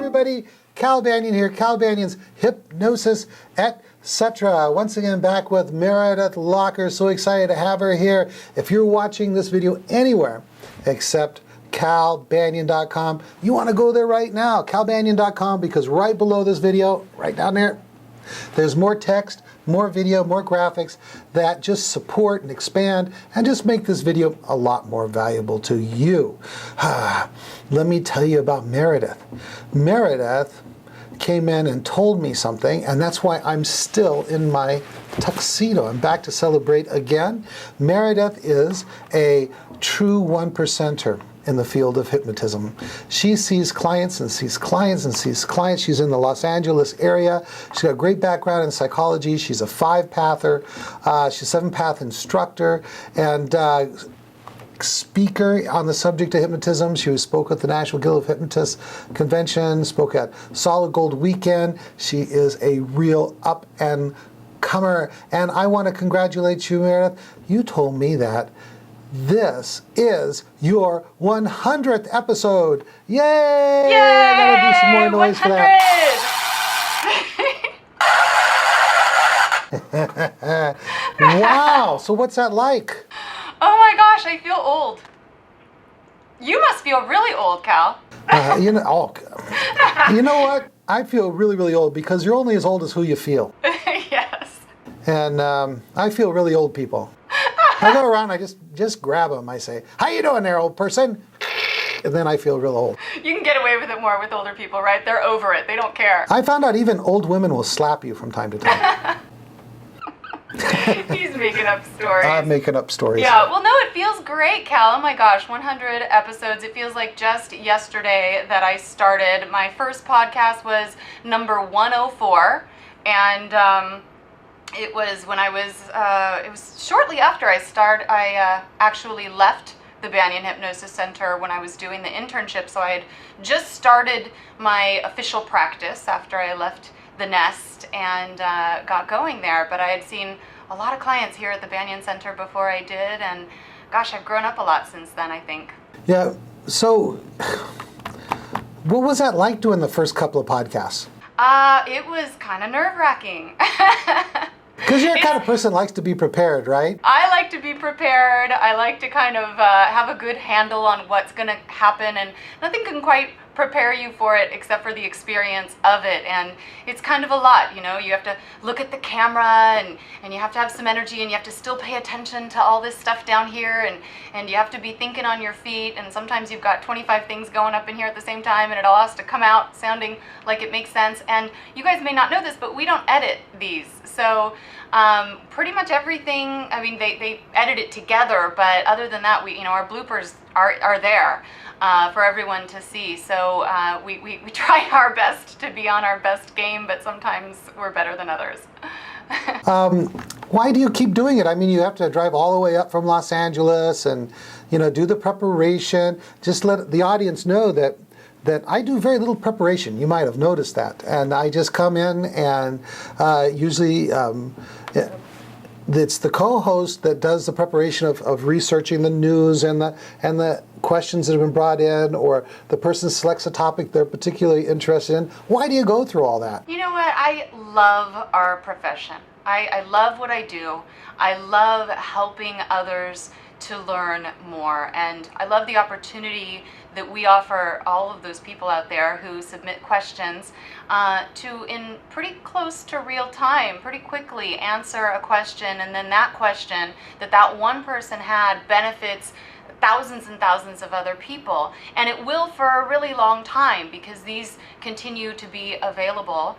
everybody. Cal Banyan here, Cal Banyan's Hypnosis, etc. Once again, back with Meredith Locker. So excited to have her here. If you're watching this video anywhere except calbanyan.com, you want to go there right now, calbanyan.com, because right below this video, right down there, there's more text, more video, more graphics that just support and expand and just make this video a lot more valuable to you. Let me tell you about Meredith. Meredith came in and told me something, and that's why I'm still in my tuxedo. I'm back to celebrate again. Meredith is a true one percenter in the field of hypnotism. She sees clients and sees clients and sees clients. She's in the Los Angeles area. She's got a great background in psychology. She's a 5-pather. She's a 7-path instructor and speaker on the subject of hypnotism. She spoke at the National Guild of Hypnotists Convention, spoke at Solid Gold Weekend. She is a real up-and-comer. And I want to congratulate you, Meredith. You told me that this is your 100th episode. Yay! Yay! Gotta do some more noise 100! for that. Wow! So what's that like? Oh my gosh, I feel old. You must feel really old, Cal. You know what? I feel really, really old because you're only as old as who you feel. Yes. And I feel really old people. I go around, I just grab them. I say, "How you doing there, old person?" And then I feel real old. You can get away with it more with older people, right? They're over it. They don't care. I found out even old women will slap you from time to time. He's making up stories. I'm making up stories. Yeah, well, no, it feels great, Cal. Oh my gosh, 100 episodes. It feels like just yesterday that I started. My first podcast was number 104, and it was when it was shortly after I actually left the Banyan Hypnosis Center when I was doing the internship. So I had just started my official practice after I left the nest and got going there. But I had seen a lot of clients here at the Banyan Center before I did, and gosh, I've grown up a lot since then, I think. Yeah, so what was that like doing the first couple of podcasts? It was kind of nerve-wracking. Because you're the kind of person that likes to be prepared, right? I like to be prepared. I like to kind of have a good handle on what's going to happen, and nothing can quite prepare you for it except for the experience of it. And it's kind of a lot, you know. You have to look at the camera, and you have to have some energy, and you have to still pay attention to all this stuff down here, and you have to be thinking on your feet, and sometimes you've got 25 things going up in here at the same time, and it all has to come out sounding like it makes sense. And you guys may not know this, but we don't edit these. So pretty much everything, I mean, they edit it together, but other than that, our bloopers are there for everyone to see. So we try our best to be on our best game, but sometimes we're better than others. Why do you keep doing it? I mean, you have to drive all the way up from Los Angeles and, do the preparation. Just let the audience know that I do very little preparation. You might have noticed that. And I just come in and usually it's the co-host that does the preparation of researching the news and the questions that have been brought in, or the person selects a topic they're particularly interested in. Why do you go through all that? You know what? I love our profession. I love what I do. I love helping others to learn more, and I love the opportunity that we offer all of those people out there who submit questions to, in pretty close to real time, pretty quickly answer a question, and then that question that one person had benefits thousands and thousands of other people, and it will for a really long time, because these continue to be available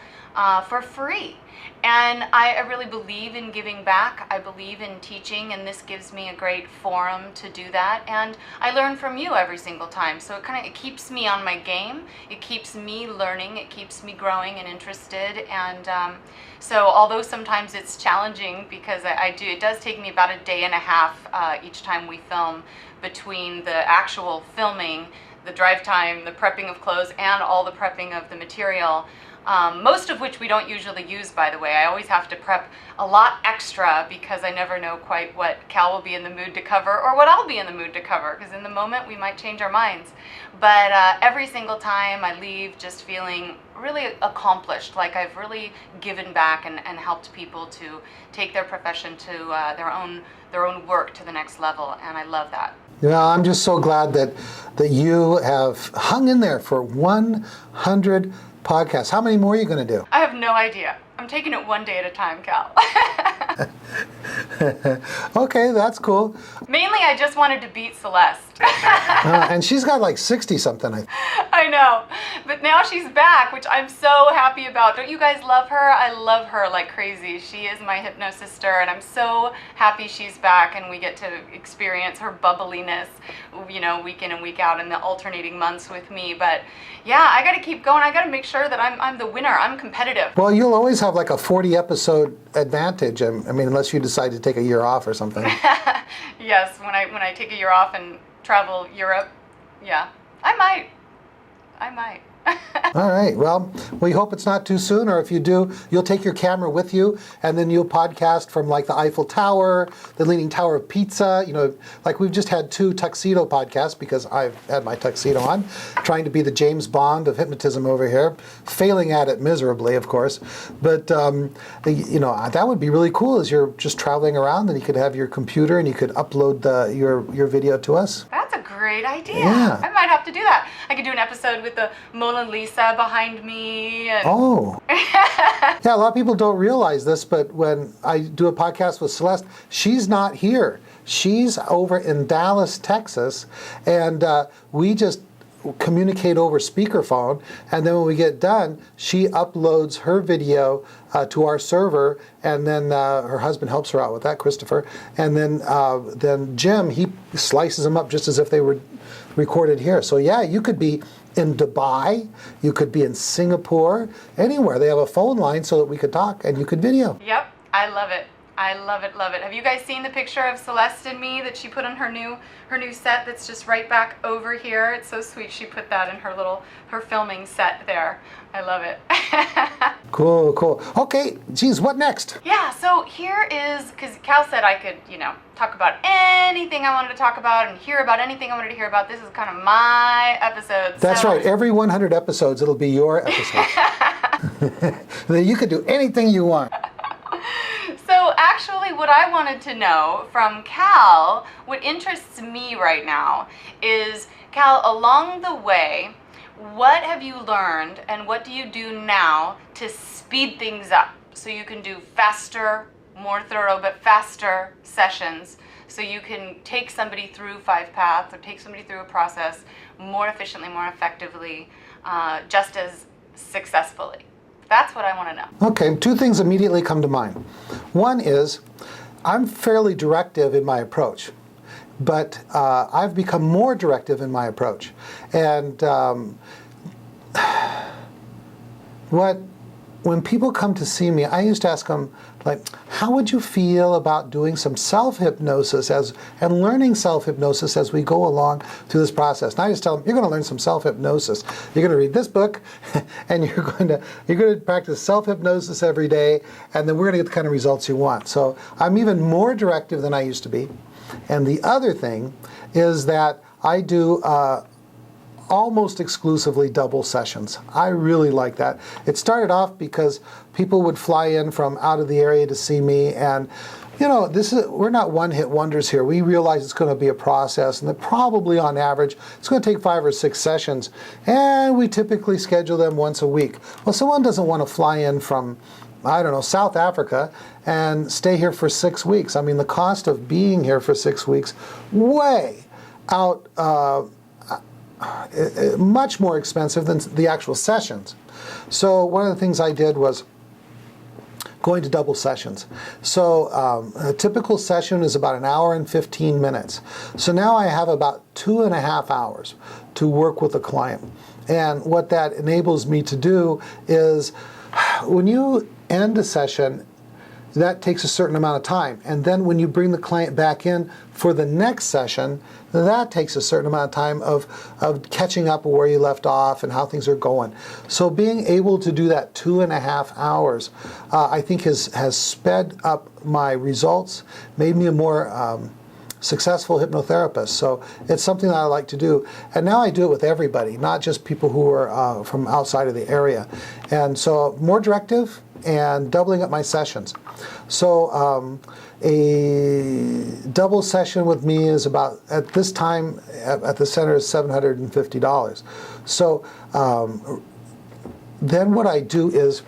for free. And I really believe in giving back. I believe in teaching, and this gives me a great forum to do that. And I learn from you every single time. So it keeps me on my game. It keeps me learning. It keeps me growing and interested. And so although sometimes it's challenging, because it does take me about a day and a half each time we film, between the actual filming, the drive time, the prepping of clothes, and all the prepping of the material. most of which we don't usually use, by the way. I always have to prep a lot extra because I never know quite what Cal will be in the mood to cover or what I'll be in the mood to cover, because in the moment we might change our minds. But every single time I leave just feeling really accomplished, like I've really given back and helped people to take their profession to their own work to the next level, and I love that. Yeah, I'm just so glad that you have hung in there for 100 podcasts. How many more are you going to do? I have no idea. I'm taking it one day at a time, Cal. Okay, that's cool. Mainly, I just wanted to beat Celeste. And she's got like 60 something. I know, but now she's back, which I'm so happy about. Don't you guys love her? I love her like crazy. She is my Hypnosister, and I'm so happy she's back and we get to experience her bubbliness, week in and week out in the alternating months with me. But yeah, I got to keep going. I got to make sure that I'm the winner. I'm competitive. Well, you'll always have like a 40 episode advantage. I mean, unless you decide to take a year off or something. Yes, when I take a year off and travel Europe, yeah, I might. All right. Well, we hope it's not too soon, or if you do, you'll take your camera with you, and then you'll podcast from like the Eiffel Tower, the Leaning Tower of Pizza. Like we've just had 2 tuxedo podcasts because I've had my tuxedo on, trying to be the James Bond of hypnotism over here, failing at it miserably, of course. But that would be really cool. As you're just traveling around, and you could have your computer and you could upload your video to us. That's a great idea. Yeah. I might have to do that. I could do an episode with the Mona Lisa behind me. Oh. Yeah, a lot of people don't realize this, but when I do a podcast with Celeste, she's not here. She's over in Dallas, Texas, and we just communicate over speakerphone, and then when we get done, she uploads her video to our server, and then her husband helps her out with that, Christopher, and then Jim, he slices them up just as if they were recorded here. So yeah, you could be in Dubai, you could be in Singapore, anywhere. They have a phone line so that we could talk and you could video. Yep, I love it. I love it, love it. Have you guys seen the picture of Celeste and me that she put on her new set that's just right back over here? It's so sweet. She put that in her filming set there. I love it. Cool. Okay, geez, what next? Yeah, so here is, because Cal said I could, talk about anything I wanted to talk about and hear about anything I wanted to hear about. This is kind of my episode. That's right. Every 100 episodes, it'll be your episode. You could do anything you want. So actually what I wanted to know from Cal, what interests me right now is, Cal, along the way, what have you learned and what do you do now to speed things up so you can do faster, more thorough, but faster sessions, so you can take somebody through 5 paths or take somebody through a process more efficiently, more effectively, just as successfully? That's what I want to know. Okay, 2 things immediately come to mind. One is, I'm fairly directive in my approach, but I've become more directive in my approach. And when people come to see me, I used to ask them, like, how would you feel about doing some self-hypnosis and learning self-hypnosis as we go along through this process? And I just tell them, you're going to learn some self-hypnosis. You're going to read this book, and you're going to practice self-hypnosis every day, and then we're going to get the kind of results you want. So I'm even more directive than I used to be. And the other thing is that I do almost exclusively double sessions. I really like that. It started off because people would fly in from out of the area to see me, and we're not one-hit wonders here. We realize it's going to be a process, and that probably on average it's going to take 5 or 6 sessions, and we typically schedule them once a week. Well, someone doesn't want to fly in from, I don't know, South Africa and stay here for 6 weeks. I mean, the cost of being here for 6 weeks, way out, much more expensive than the actual sessions. So one of the things I did was going to double sessions. So a typical session is about 1 hour and 15 minutes. So now I have about 2.5 hours to work with a client. And what that enables me to do is, when you end a session, that takes a certain amount of time. And then when you bring the client back in for the next session, that takes a certain amount of time of catching up where you left off and how things are going. So being able to do that 2.5 hours, I think has sped up my results, made me a more successful hypnotherapist. So it's something that I like to do. And now I do it with everybody, not just people who are from outside of the area. And so more directive and doubling up my sessions. So a double session with me is about, at this time at the center, is $750. So then what I do is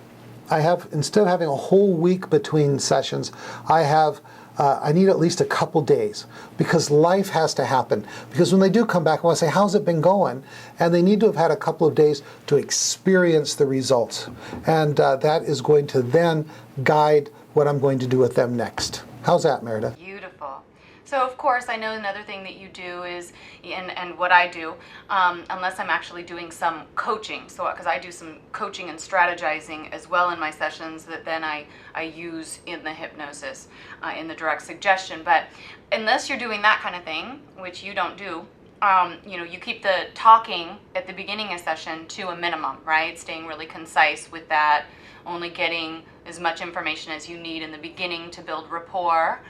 I have, instead of having a whole week between sessions, I need at least a couple days, because life has to happen. Because when they do come back, I want to say, how's it been going? And they need to have had a couple of days to experience the results. And that is going to then guide what I'm going to do with them next. How's that, Meredith? Beautiful. So of course, I know another thing that you do is, and what I do, unless I'm actually doing some coaching, so because I do some coaching and strategizing as well in my sessions that then I use in the hypnosis, in the direct suggestion. But unless you're doing that kind of thing, which you don't do, you keep the talking at the beginning of session to a minimum, right? Staying really concise with that, only getting as much information as you need in the beginning to build rapport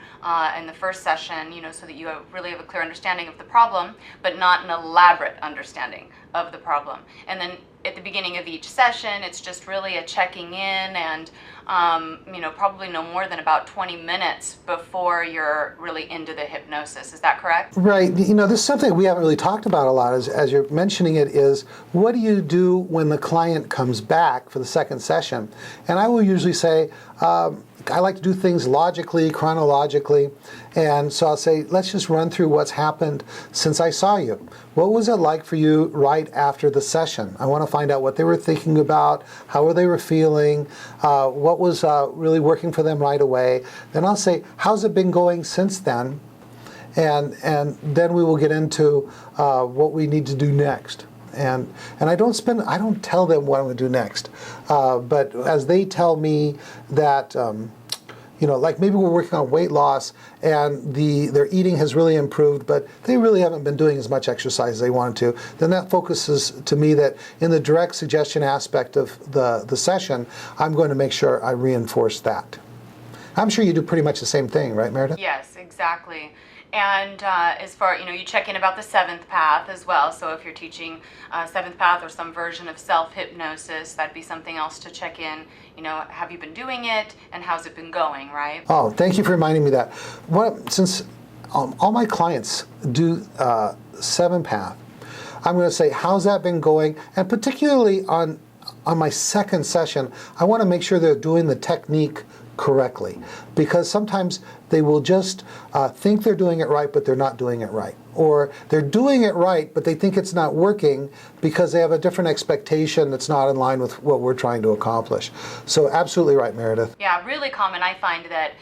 in the first session, so that you really have a clear understanding of the problem, but not an elaborate understanding of the problem. And then at the beginning of each session, it's just really a checking in, and probably no more than about 20 minutes before you're really into the hypnosis. Is that correct? Right. This is something we haven't really talked about a lot, as you're mentioning it, is what do you do when the client comes back for the second session? And I will usually say, I like to do things logically, chronologically, and so I'll say, let's just run through what's happened since I saw you. What was it like for you right after the session? I want to find out what they were thinking about, how they were feeling, what was really working for them right away. Then I'll say, how's it been going since then? And then we will get into what we need to do next. And I don't tell them what I'm going to do next, but as they tell me that, like maybe we're working on weight loss and their eating has really improved, but they really haven't been doing as much exercise as they wanted to, then that focuses to me that in the direct suggestion aspect of the session, I'm going to make sure I reinforce that. I'm sure you do pretty much the same thing, right, Meredith? Yes, exactly. And as far, you check in about the seventh path as well. So if you're teaching seventh path or some version of self-hypnosis, that'd be something else to check in. Have you been doing it, and how's it been going, right? Oh, thank you for reminding me that. Since all my clients do seventh path, I'm going to say, how's that been going? And particularly on my second session, I want to make sure they're doing the technique correctly, because sometimes they will just think they're doing it right, but they're not doing it right. Or they're doing it right, but they think it's not working because they have a different expectation that's not in line with what we're trying to accomplish. So absolutely right, Meredith. Yeah, really common. I find that,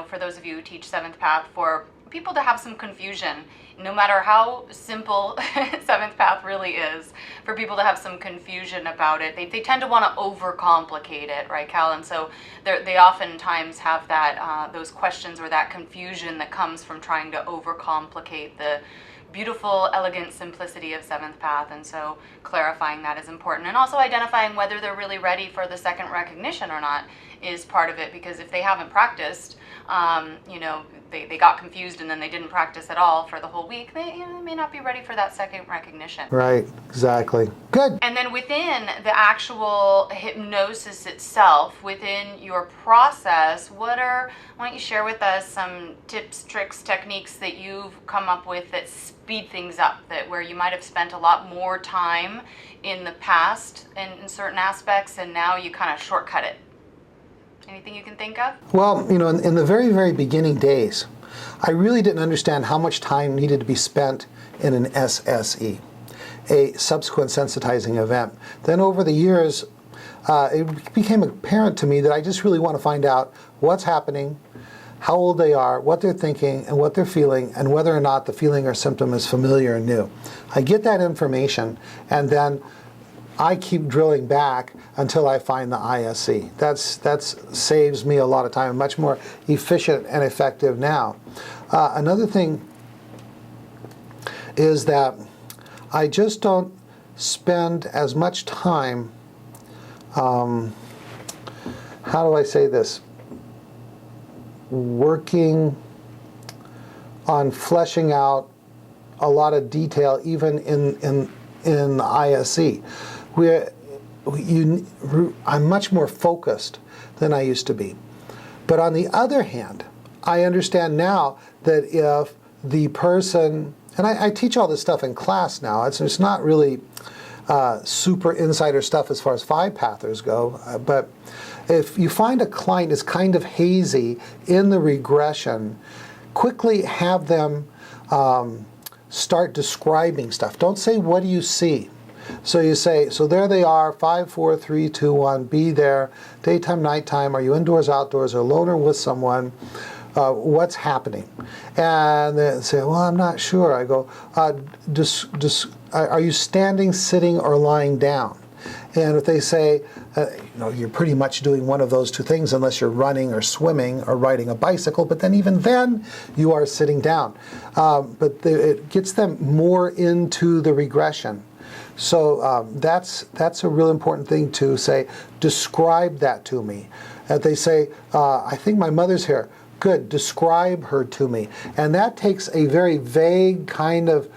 for those of you who teach seventh path, for people to have some confusion, no matter how simple seventh path really is, for people to have some confusion about it. They tend to want to overcomplicate it, right, Cal? And so they oftentimes have that those questions or that confusion that comes from trying to overcomplicate the beautiful, elegant simplicity of seventh path. And so clarifying that is important, and also identifying whether they're really ready for the second recognition or not is part of it, because if they haven't practiced, they got confused and then they didn't practice at all for the whole week, they may not be ready for that second recognition. Right, exactly. Good. And then within the actual hypnosis itself, within your process, why don't you share with us some tips, tricks, techniques that you've come up with that speed things up, that where you might have spent a lot more time in the past in certain aspects, and now you kind of shortcut it? Anything you can think of? Well, in the very, very beginning days, I really didn't understand how much time needed to be spent in an SSE, a subsequent sensitizing event. Then over the years, it became apparent to me that I just really want to find out what's happening, how old they are, what they're thinking, and what they're feeling, and whether or not the feeling or symptom is familiar and new. I get that information, and then I keep drilling back until I find the ISC. That saves me a lot of time, much more efficient and effective now. Another thing is that I just don't spend as much time, how do I say this, working on fleshing out a lot of detail even in the ISC. I'm much more focused than I used to be. But on the other hand, I understand now that if the person, and I teach all this stuff in class now, it's not really super insider stuff as far as 5-pathers go, but if you find a client is kind of hazy in the regression, quickly have them start describing stuff. Don't say, what do you see? So you say, so there they are, 5, 4, 3, 2, 1, be there, daytime, nighttime, are you indoors, outdoors, or alone or with someone? What's happening? And they say, well, I'm not sure. I go, are you standing, sitting, or lying down? And if they say, you're pretty much doing one of those two things unless you're running or swimming or riding a bicycle, but then even then you are sitting down. But it gets them more into the regression. So that's a real important thing to say, describe that to me. And they say, I think my mother's here. Good, describe her to me. And that takes a very vague kind of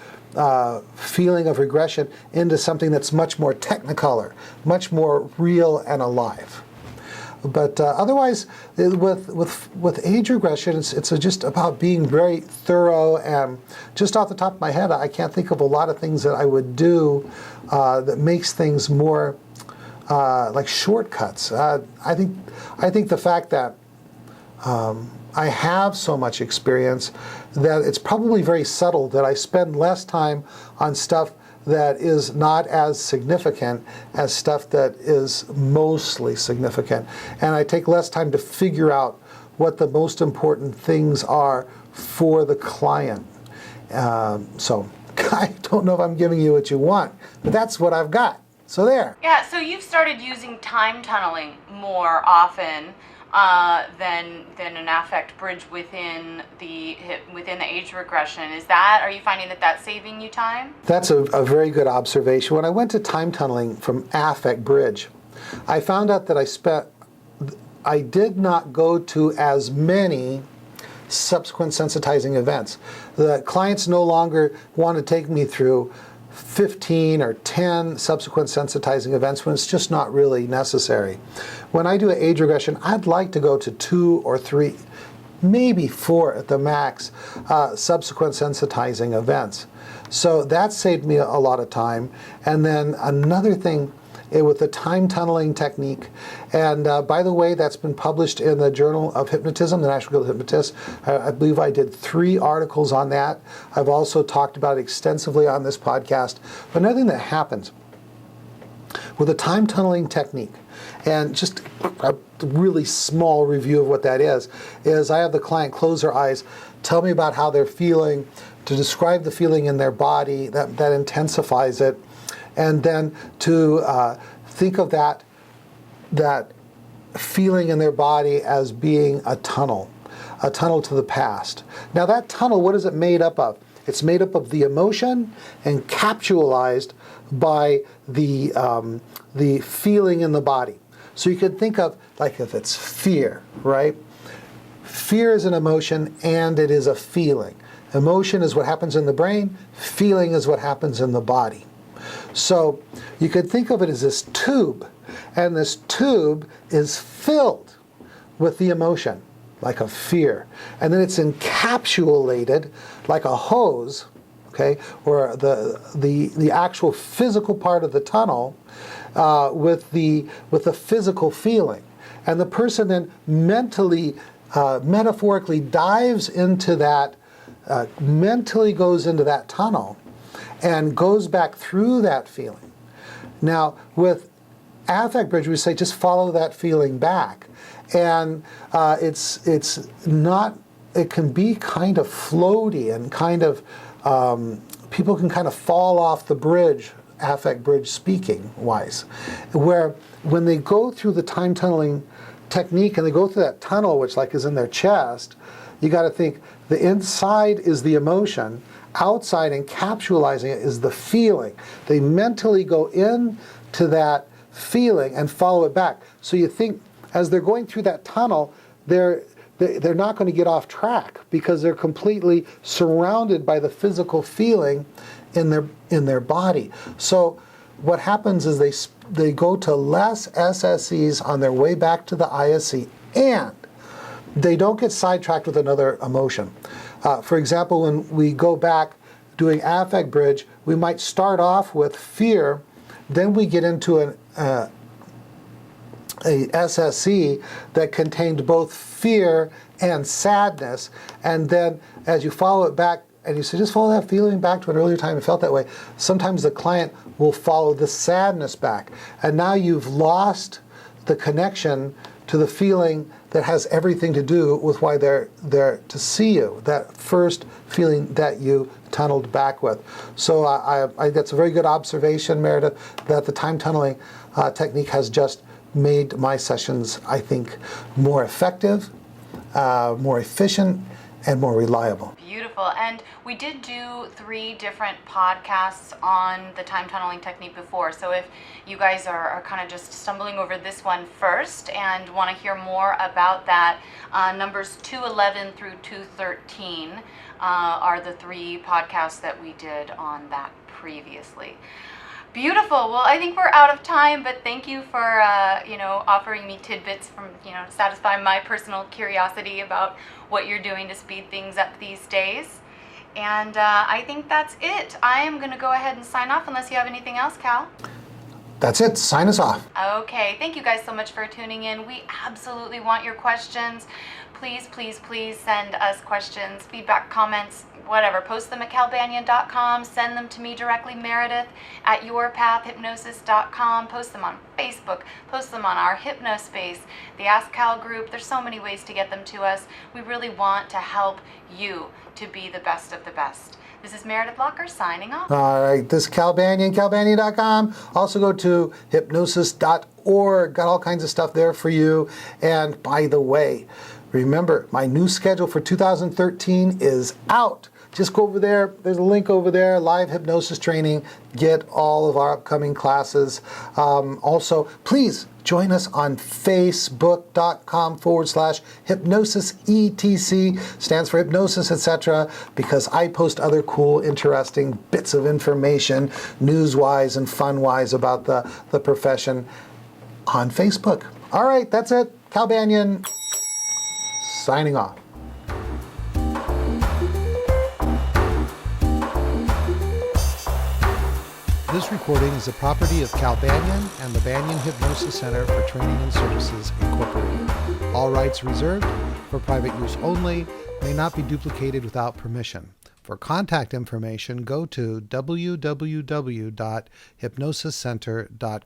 feeling of regression into something that's much more technicolor, much more real and alive. But otherwise, with age regression, it's just about being very thorough. And just off the top of my head, I can't think of a lot of things that I would do that makes things more like shortcuts. I think the fact that I have so much experience that it's probably very subtle that I spend less time on stuff that is not as significant as stuff that is mostly significant. And I take less time to figure out what the most important things are for the client. So I don't know if I'm giving you what you want, but that's what I've got. So there. Yeah, so you've started using time tunneling more often than an affect bridge within the age regression. Are you finding that that's saving you time? That's a very good observation. When I went to time tunneling from affect bridge, I found out that I did not go to as many subsequent sensitizing events. The clients no longer want to take me through 15 or 10 subsequent sensitizing events when it's just not really necessary. When I do an age regression, I'd like to go to 2 or 3, maybe 4 at the max, subsequent sensitizing events. So that saved me a lot of time. And then another thing with the time tunneling technique, and by the way, that's been published in the Journal of Hypnotism, the National Guild of Hypnotists. I believe I did 3 articles on that. I've also talked about it extensively on this podcast. But another thing that happens with the time tunneling technique, and just a really small review of what that is I have the client close their eyes, tell me about how they're feeling, to describe the feeling in their body, that intensifies it, and then to think of that feeling in their body as being a tunnel to the past. Now that tunnel, what is it made up of? It's made up of the emotion encapsulated by the feeling in the body. So you could think of, like, if it's fear, right? Fear is an emotion and it is a feeling. Emotion is what happens in the brain, feeling is what happens in the body. So you could think of it as this tube, and this tube is filled with the emotion, like a fear. And then it's encapsulated like a hose, okay, or the actual physical part of the tunnel with the physical feeling. And the person then mentally, metaphorically dives into that, mentally goes into that tunnel and goes back through that feeling. Now, with affect bridge, we say just follow that feeling back. And it's not, it can be kind of floaty and kind of, people can kind of fall off the bridge affect bridge speaking wise, where when they go through the time tunneling technique and they go through that tunnel, which like is in their chest, you got to think the inside is the emotion, outside encapsulating it is the feeling. They mentally go into that feeling and follow it back. So you think as they're going through that tunnel, they're not going to get off track because they're completely surrounded by the physical feeling in their body. So what happens is they go to less SSEs on their way back to the ISE, and they don't get sidetracked with another emotion. For example, when we go back doing affect bridge, we might start off with fear, then we get into a SSE that contained both fear and sadness, and then as you follow it back, and you say, just follow that feeling back to an earlier time it felt that way. Sometimes the client will follow the sadness back. And now you've lost the connection to the feeling that has everything to do with why they're there to see you, that first feeling that you tunneled back with. So that's a very good observation, Meredith, that the time tunneling technique has just made my sessions, I think, more effective, more efficient, and more reliable. Beautiful. And we did do 3 different podcasts on the time tunneling technique before. So if you guys are kind of just stumbling over this one first and want to hear more about that, numbers 211 through 213 are the 3 podcasts that we did on that previously. Beautiful. Well, I think we're out of time, but thank you for offering me tidbits from to satisfy my personal curiosity about what you're doing to speed things up these days. And I think that's it. I am going to go ahead and sign off unless you have anything else, Cal. That's it. Sign us off. Okay. Thank you guys so much for tuning in. We absolutely want your questions. Please, please, please send us questions, feedback, comments, whatever. Post them at calbanyan.com. Send them to me directly, Meredith, at yourpathhypnosis.com. Post them on Facebook. Post them on our Hypnospace, the Ask Cal group. There's so many ways to get them to us. We really want to help you to be the best of the best. This is Meredith Locker signing off. All right, this is Cal Banyan, calbanyan.com. Also go to hypnosis.org. Got all kinds of stuff there for you. And by the way, remember, my new schedule for 2013 is out. Just go over there. There's a link over there, live hypnosis training. Get all of our upcoming classes. Also, please join us on facebook.com/hypnosis etc. Stands for hypnosis, etc. Because I post other cool, interesting bits of information, news-wise and fun-wise about the profession on Facebook. All right, that's it. Cal Banyan signing off. This recording is the property of Cal Banyan and the Banyan Hypnosis Center for Training and Services, Incorporated. All rights reserved, for private use only, may not be duplicated without permission. For contact information, go to www.hypnosiscenter.com.